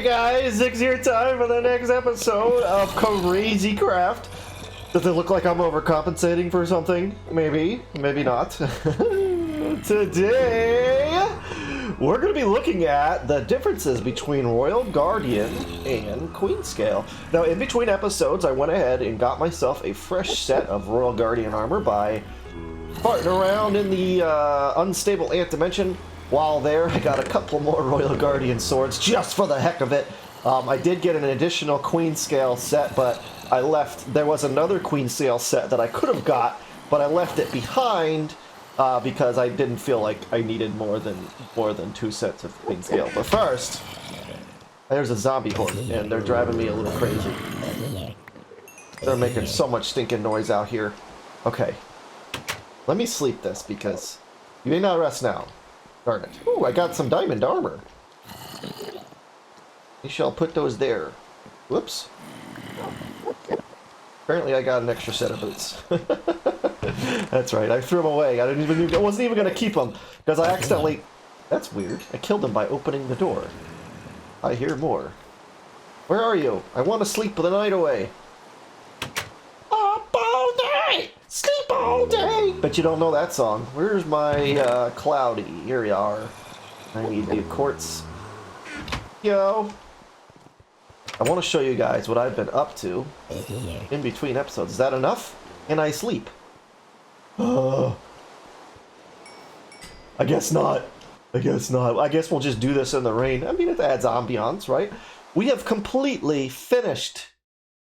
guys, it's your time for the next episode of Crazy Craft. Does it look like I'm overcompensating for something? Maybe, maybe not. Today, we're going to be looking at the differences between Royal Guardian and Queenscale. Now, in between episodes, I went ahead and got myself a fresh set of Royal Guardian armor by farting around in the unstable ant dimension. While there, I got a couple more Royal Guardian swords just for the heck of it. I did get an additional Queenscale set, but I left. There was another Queenscale set that I could have got, but I left it behind because I didn't feel like I needed more than 2 sets of Queenscale. But first, there's a zombie horde, and they're driving me a little crazy. They're making so much stinking noise out here. Okay, let me sleep this because you may not rest now. Darn it. Ooh, I got some diamond armor. We shall put those there. Whoops. Apparently I got an extra set of boots. That's right, I threw them away. I wasn't even going to keep them because I accidentally... That's weird. I killed them by opening the door. I hear more. Where are you? I want to sleep the night away. Up all day! Sleep all day! Bet you don't know that song. Where's my cloudy? Here you are. I need the quartz. Yo! I want to show you guys what I've been up to in between episodes. Is that enough? Can I sleep? I guess not. I guess not. I guess we'll just do this in the rain. I mean, it adds ambiance, right? We have completely finished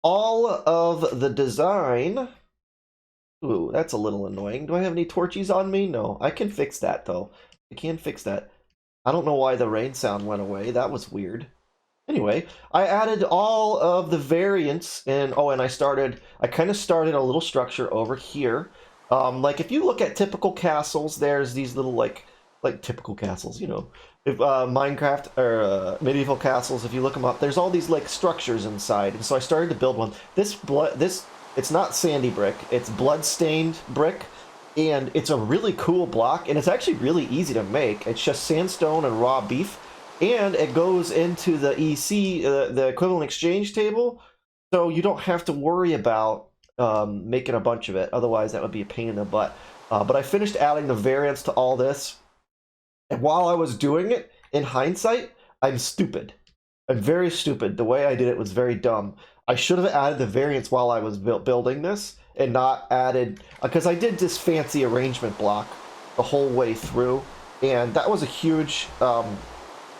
all of the design. Ooh, that's a little annoying. Do I have any torches on me? No. I can fix that, though. I can fix that. I don't know why the rain sound went away. That was weird. Anyway, I added all of the variants, and I kind of started a little structure over here. Like, if you look at typical castles, there's these little, like typical castles, you know. If Minecraft, or medieval castles, if you look them up, there's all these, like, structures inside. And so I started to build one. It's not sandy brick, it's blood-stained brick, and it's a really cool block, and it's actually really easy to make. It's just sandstone and raw beef, and it goes into the EC, the equivalent exchange table, so you don't have to worry about making a bunch of it. Otherwise, that would be a pain in the butt. But I finished adding the variants to all this, and while I was doing it, in hindsight, I'm stupid. I'm very stupid. The way I did it was very dumb. I should have added the variants while I was building this, and not added... Because I did this fancy arrangement block the whole way through, and that was a huge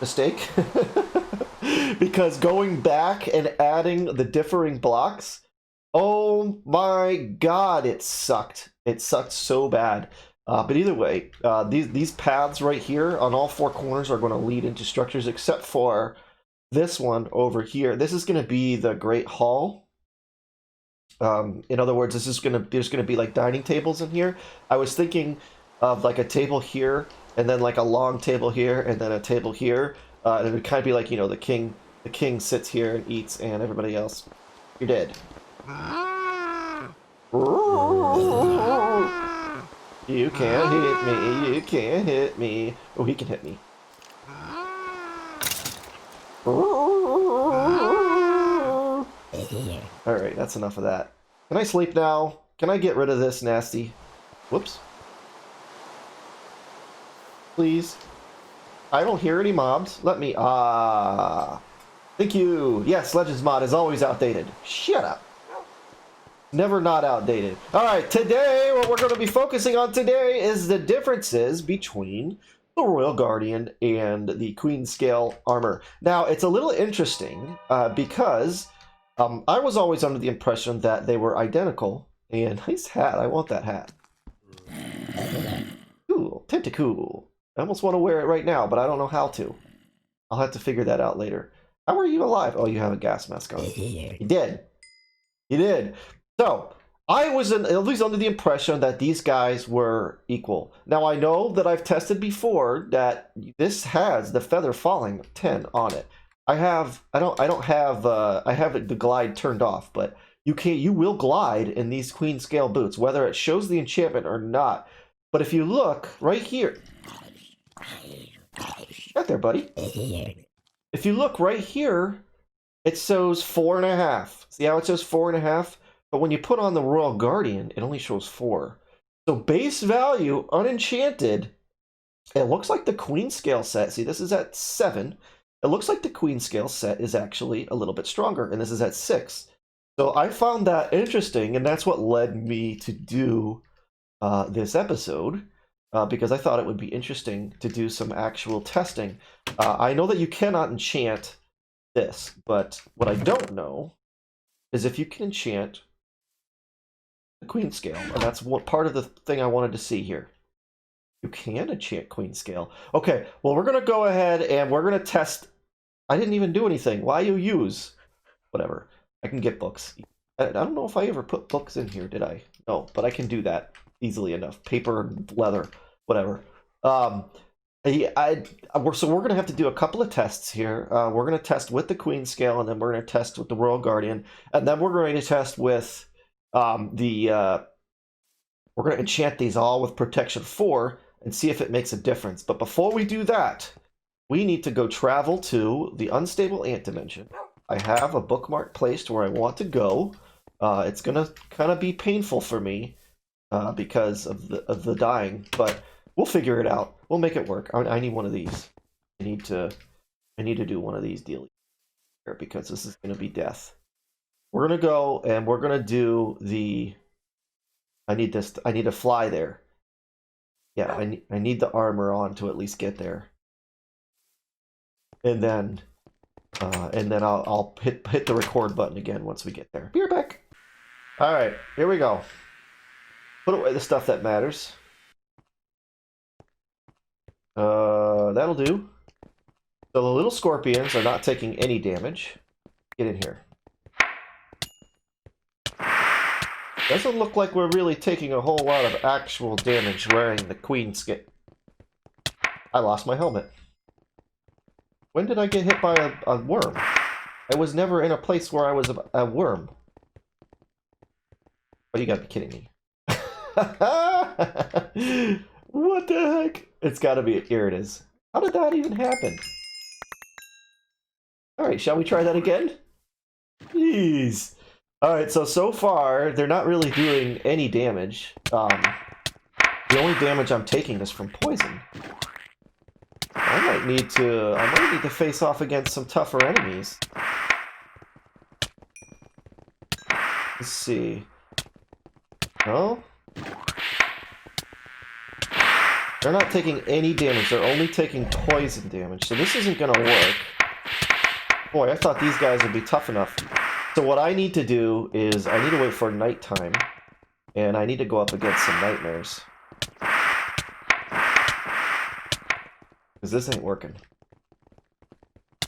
mistake. Because going back and adding the differing blocks, oh my god, it sucked. It sucked so bad. But either way, these paths right here on all 4 corners are going to lead into structures, except for this one over here. This is going to be the Great Hall. In other words, there's going to be like dining tables in here. I was thinking of like a table here, and then like a long table here, and then a table here. And it would kind of be like, you know, the king sits here and eats, and everybody else, you're dead. You can't hit me. You can't hit me. Oh, he can hit me. Alright, that's enough of that. Can I sleep now? Can I get rid of this nasty? Whoops. Please. I don't hear any mobs. Let me... Thank you. Yes, Legends mod is always outdated. Shut up. Never not outdated. Alright, today, what we're going to be focusing on today is the differences between the Royal Guardian and the Queenscale armor. Now, it's a little interesting because I was always under the impression that they were identical. And nice hat. I want that hat. Cool. Tentacool. I almost want to wear it right now, but I don't know how to. I'll have to figure that out later. How are you alive? Oh, you have a gas mask on. You did. You did. So, I was at least under the impression that these guys were equal. Now, I know that I've tested before that this has the feather falling 10 on it. I have the glide turned off, but you will glide in these Queenscale boots, whether it shows the enchantment or not. But if you look right here, right there, buddy. if you look right here, it shows 4.5. See how it says 4.5? But when you put on the Royal Guardian, it only shows 4. So base value, unenchanted, it looks like the Queenscale set. See, this is at 7. It looks like the Queenscale set is actually a little bit stronger, and this is at 6. So I found that interesting, and that's what led me to do this episode, because I thought it would be interesting to do some actual testing. I know that you cannot enchant this, but what I don't know is if you can enchant the Queenscale, and that's what part of the thing I wanted to see here. You can enchant Queenscale. Okay, well, we're going to go ahead and we're going to test. I didn't even do anything. Why you use? Whatever. I can get books. I don't know if I ever put books in here, did I? No, but I can do that easily enough. Paper, leather, whatever. So we're going to have to do a couple of tests here. We're going to test with the Queenscale, and then we're going to test with the Royal Guardian, and then we're going to test with we're going to enchant these all with Protection 4 and see if it makes a difference. But before we do that, we need to go travel to the Unstable Ant Dimension. I have a bookmark placed where I want to go. It's going to kind of be painful for me because of the dying, but we'll figure it out. We'll make it work. I need one of these. I need to do one of these deals here because this is going to be death. We're going to go and we're going to do the... I need to fly there. Yeah, I need the armor on to at least get there. And then I'll hit the record button again once we get there. Be right back. All right, here we go. Put away the stuff that matters. That'll do. So the little scorpions are not taking any damage. Get in here. Doesn't look like we're really taking a whole lot of actual damage wearing the Queenscale. I lost my helmet. When did I get hit by a worm? I was never in a place where I was a worm. Oh, you gotta be kidding me. What the heck? It's gotta be. Here it is. How did that even happen? Alright, shall we try that again? Jeez. Alright, so far, they're not really doing any damage. The only damage I'm taking is from poison. I might need to face off against some tougher enemies. Let's see. No? They're not taking any damage, they're only taking poison damage, so this isn't gonna work. Boy, I thought these guys would be tough enough. So what I need to do is, I need to wait for nighttime, and I need to go up against some nightmares. Because this ain't working.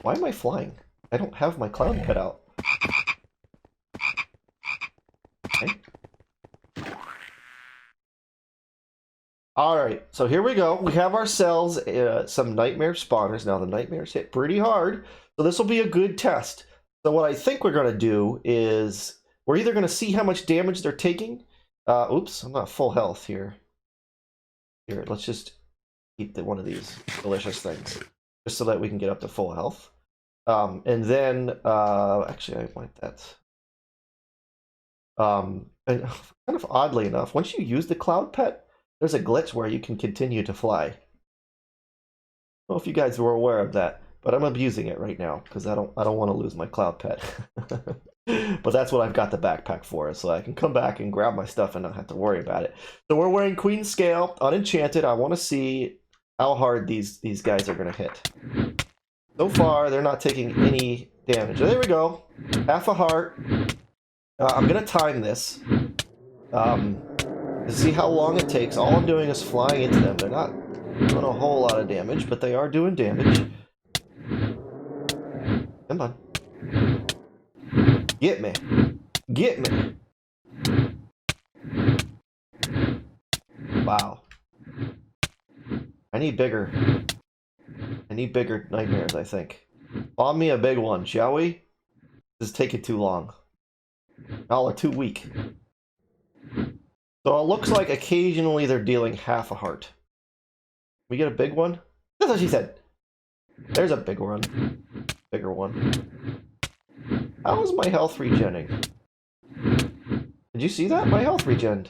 Why am I flying? I don't have my cloud pet out. Okay. Alright, so here we go. We have ourselves some nightmare spawners. Now the nightmares hit pretty hard, so this will be a good test. So what I think we're going to do is, we're either going to see how much damage they're taking. Oops, I'm not full health here. Here, let's just eat one of these delicious things. Just so that we can get up to full health. And then, actually I want that. And kind of oddly enough, once you use the cloud pet, there's a glitch where you can continue to fly. I don't know if you guys were aware of that. But I'm abusing it right now because I don't want to lose my cloud pet. But that's what I've got the backpack for, so I can come back and grab my stuff and not have to worry about it. So we're wearing Queenscale, unenchanted. I want to see how hard these guys are going to hit. So far, they're not taking any damage. There we go. Half a heart. I'm going to time this to see how long it takes. All I'm doing is flying into them. They're not doing a whole lot of damage, but they are doing damage. Come on. Get me. Get me. Wow. I need bigger nightmares, I think. Spawn me a big one, shall we? This is taking too long. Y'all are too weak. So it looks like occasionally they're dealing half a heart. We get a big one? That's what she said. There's a big one. Bigger one. How is my health regenning? Did you see that? My health regened.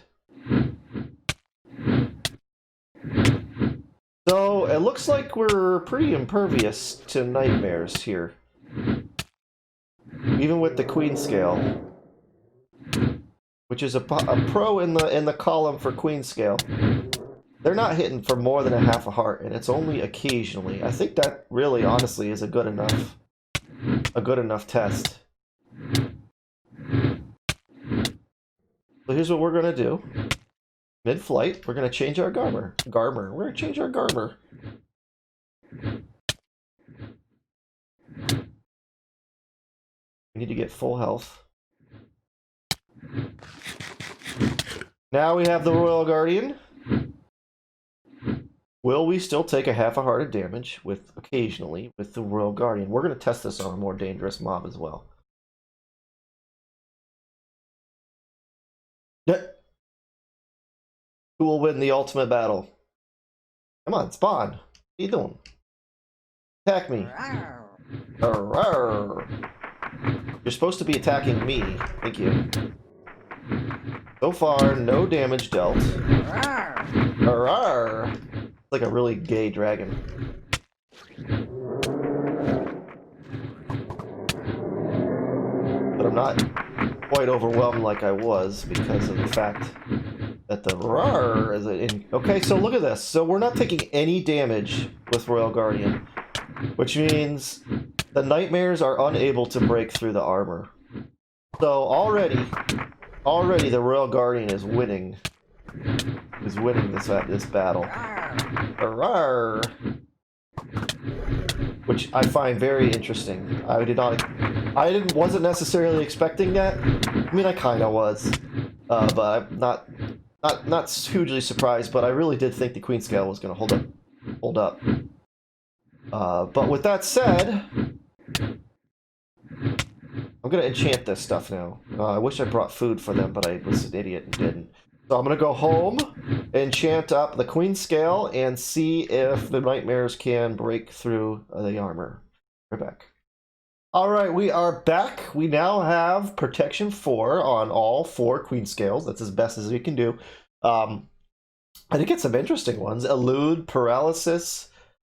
So, it looks like we're pretty impervious to nightmares here. Even with the Queenscale. Which is a pro in the column for Queenscale. They're not hitting for more than a half a heart, and it's only occasionally. I think that really, honestly, is a good enough test. So here's what we're gonna do. Mid-flight, we're gonna change our We're gonna change our Garmer. We need to get full health. Now we have the Royal Guardian. Will we still take a half a heart of damage occasionally with the Royal Guardian? We're going to test this on a more dangerous mob as well. Who will win the ultimate battle? Come on, spawn. What are you doing? Attack me. You're supposed to be attacking me. Thank you. So far, no damage dealt. It's like a really gay dragon. But I'm not quite overwhelmed like I was because of the fact that the roar is in. Okay, so look at this. So we're not taking any damage with Royal Guardian, which means the nightmares are unable to break through the armor. So already the Royal Guardian is winning. This battle. Which I find very interesting. Wasn't necessarily expecting that. I mean, I kind of was, but I'm not hugely surprised. But I really did think the Queenscale was going to hold up. But with that said, I'm going to enchant this stuff now. I wish I brought food for them, but I was an idiot and didn't. So I'm going to go home, enchant up the Queenscale, and see if the nightmares can break through the armor. We're back. Alright, we are back. We now have Protection 4 on all 4 Queenscales. That's as best as we can do. I did get some interesting ones. Elude, Paralysis.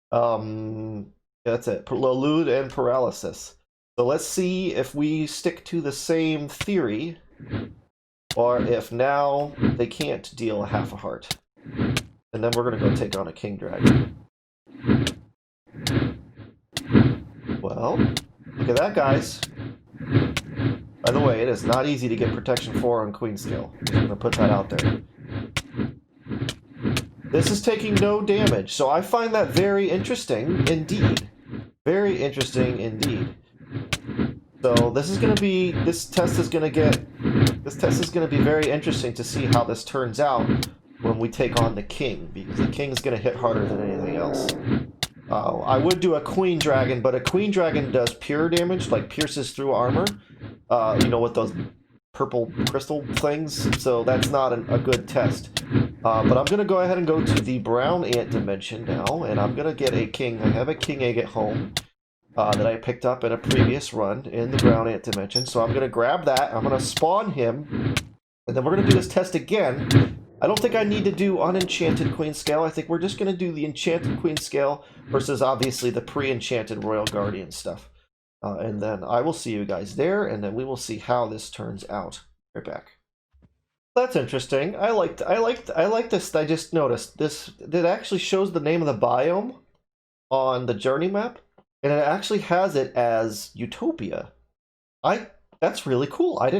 That's it. Elude and Paralysis. So let's see if we stick to the same theory, or if now they can't deal a half a heart. And then we're going to go take on a King Dragon. Well, look at that, guys. By the way, it is not easy to get Protection 4 on Queenscale. I'm going to put that out there. This is taking no damage, so I find that very interesting indeed. Very interesting indeed. So this test is going to be very interesting to see how this turns out when we take on the King, because the King's going to hit harder than anything else. I would do a Queen Dragon, but a Queen Dragon does pure damage, like pierces through armor, with those purple crystal things, so that's not a good test. But I'm going to go ahead and go to the brown ant dimension now, and I'm going to get a King. I have a King egg at home. That I picked up in a previous run in the brown ant dimension. So I'm going to grab that, I'm going to spawn him, and then we're going to do this test again. I don't think I need to do unenchanted Queenscale. I think we're just going to do the enchanted Queenscale versus obviously the pre-enchanted Royal Guardian stuff. And then I will see you guys there, and then we will see how this turns out. Right back. That's interesting. I like this. I just noticed this. It actually shows the name of the biome on the journey map. And it actually has it as Utopia. That's really cool. I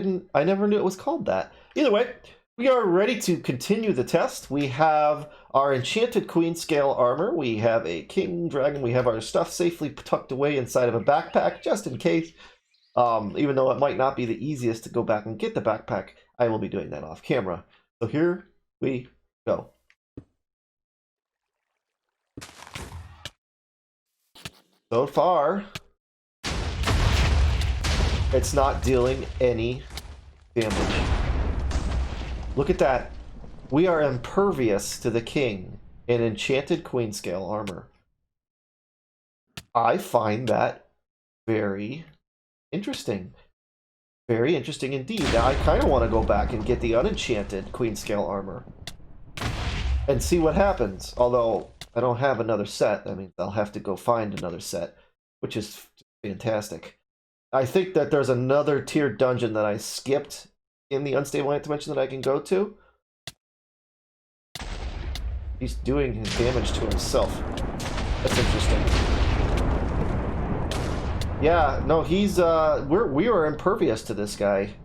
never knew it was called that. Either way, we are ready to continue the test. We have our enchanted Queenscale armor. We have a King Dragon. We have our stuff safely tucked away inside of a backpack, just in case. Even though it might not be the easiest to go back and get the backpack, I will be doing that off camera. So here we go. So far, it's not dealing any damage. Look at that. We are impervious to the King in enchanted Queenscale armor. I find that very interesting. Very interesting indeed. Now I kind of want to go back and get the unenchanted Queenscale armor and see what happens. Although I don't have another set, that means I'll have to go find another set, which is fantastic. I think that there's another tiered dungeon that I skipped in the Unstable Light Dimension that I can go to. He's doing his damage to himself. That's interesting. Yeah, no, he's we are impervious to this guy.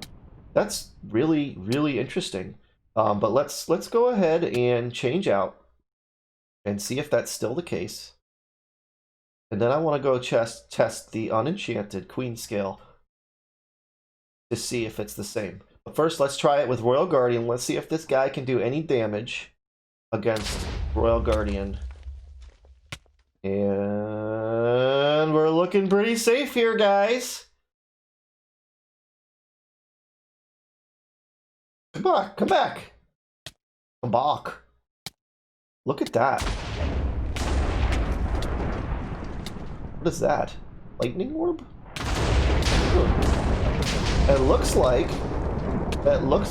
That's really, really interesting. But let's go ahead and change out and see if that's still the case. And then I want to go test the unenchanted Queenscale to see if it's the same. But first, let's try it with Royal Guardian. Let's see if this guy can do any damage against Royal Guardian. And we're looking pretty safe here, guys. Come back, come back. Come back. Look at that. What is that? Lightning orb? It looks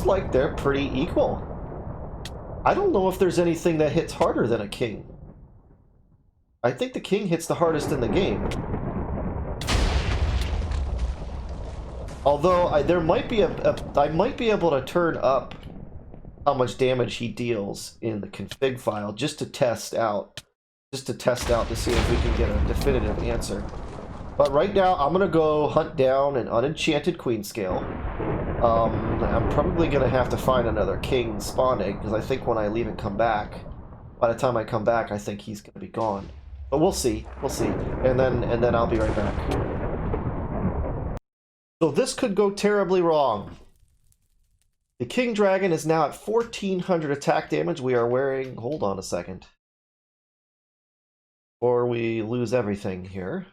like they're pretty equal. I don't know if there's anything that hits harder than a king. I think the king hits the hardest in the game. Although there might be I might be able to turn up how much damage he deals in the config file just to test out to see if we can get a definitive answer. But right now I'm gonna go hunt down an unenchanted Queenscale. I'm probably gonna have to find another king spawn egg because I think when I leave and come back, by the time I come back, I think he's gonna be gone. But we'll see, and then I'll be right back. So this could go terribly wrong. The King Dragon is now at 1400 attack damage. We are wearing, hold on a second, or we lose everything here.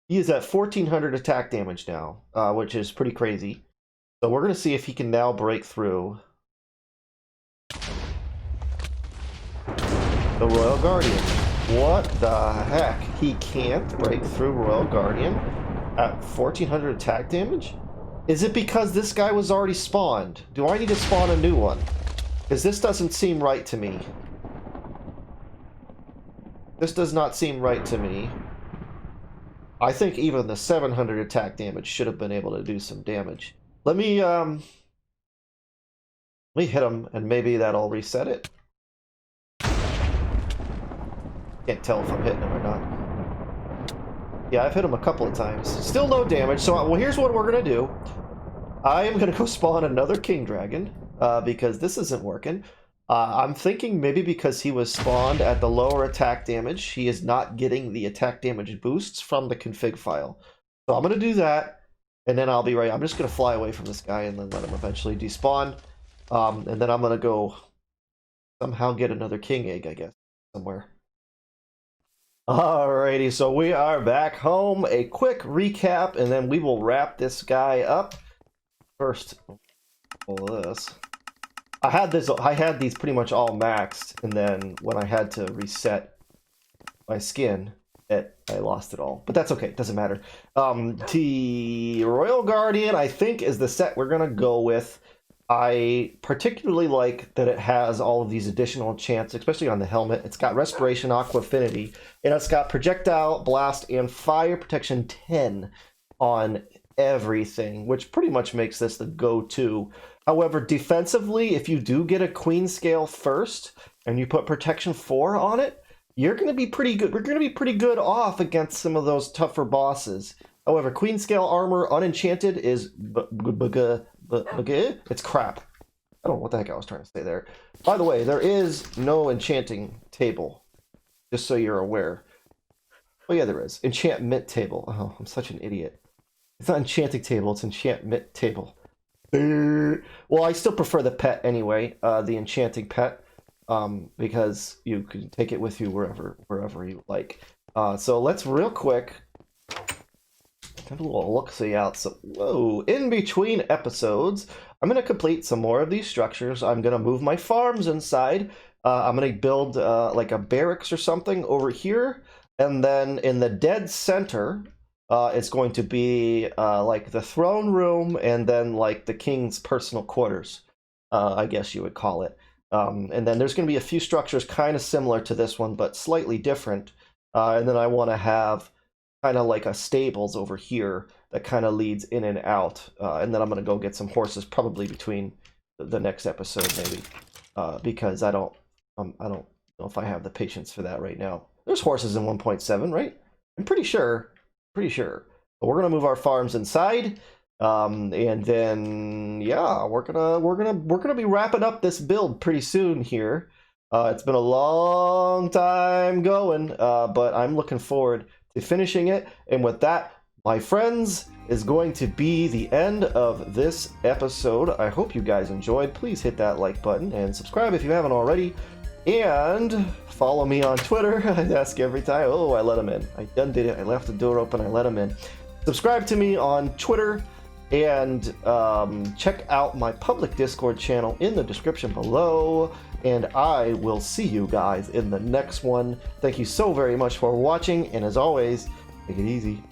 He is at 1400 attack damage now, which is pretty crazy. So we're going to see if he can now break through the Royal Guardian. What the heck? He can't break through Royal Guardian at 1400 attack damage? Is it because this guy was already spawned? Do I need to spawn a new one? Because this doesn't seem right to me. This does not seem right to me. I think even the 700 attack damage should have been able to do some damage. Let me hit him and maybe that'll reset it. Can't tell if I'm hitting him or not. Yeah, I've hit him a couple of times. Still no damage, so well, here's what we're gonna do. I am gonna go spawn another King Dragon, because this isn't working. I'm thinking maybe because he was spawned at the lower attack damage, he is not getting the attack damage boosts from the config file. So I'm gonna do that, and then I'll be right. I'm just gonna fly away from this guy and then let him eventually despawn. And then I'm gonna go somehow get another king egg, I guess, somewhere. Alrighty, so we are back home. A quick recap, and then we will wrap this guy up. First, all of this. I had these pretty much all maxed, and then when I had to reset my skin, I lost it all. But that's okay, it doesn't matter. The Royal Guardian, I think, is the set we're gonna go with. I particularly like that it has all of these additional enchants, especially on the helmet. It's got Respiration, Aqua Affinity, and it's got Projectile, Blast, and Fire Protection 10 on everything, which pretty much makes this the go-to. However, defensively, if you do get a Queenscale first, and you put Protection 4 on it, you're going to be pretty good. We're going to be pretty good off against some of those tougher bosses. However, Queenscale armor unenchanted is it's crap. I don't know what the heck I was trying to say there. By the way, there is no enchanting table, just so you're aware. Oh yeah, there is. Enchantment table. Oh, I'm such an idiot. It's not enchanting table, it's enchantment table. Well, I still prefer the pet anyway, the enchanting pet, because you can take it with you wherever you like. So let's real quick have a little look-see out. So, whoa, in between episodes, I'm going to complete some more of these structures. I'm going to move my farms inside. I'm going to build like a barracks or something over here. And then in the dead center, it's going to be like the throne room and then like the king's personal quarters, I guess you would call it. And then there's going to be a few structures kind of similar to this one, but slightly different. And then I want to have kind of like a stables over here that kind of leads in and out. And then I'm going to go get some horses probably between the next episode maybe, because I don't know if I have the patience for that right now. There's horses in 1.7, right? I'm pretty sure. But we're gonna move our farms inside, and then yeah, we're gonna be wrapping up this build pretty soon here. It's been a long time going, but I'm looking forward to finishing it. And with that, my friends, is going to be the end of this episode. I hope you guys enjoyed. Please hit that like button and subscribe if you haven't already. And follow me on Twitter. I ask every time. Oh, I let him in. I done did it. I left the door open. I let him in. Subscribe to me on Twitter and check out my public Discord channel in the description below. And I will see you guys in the next one. Thank you so very much for watching. And as always, take it easy.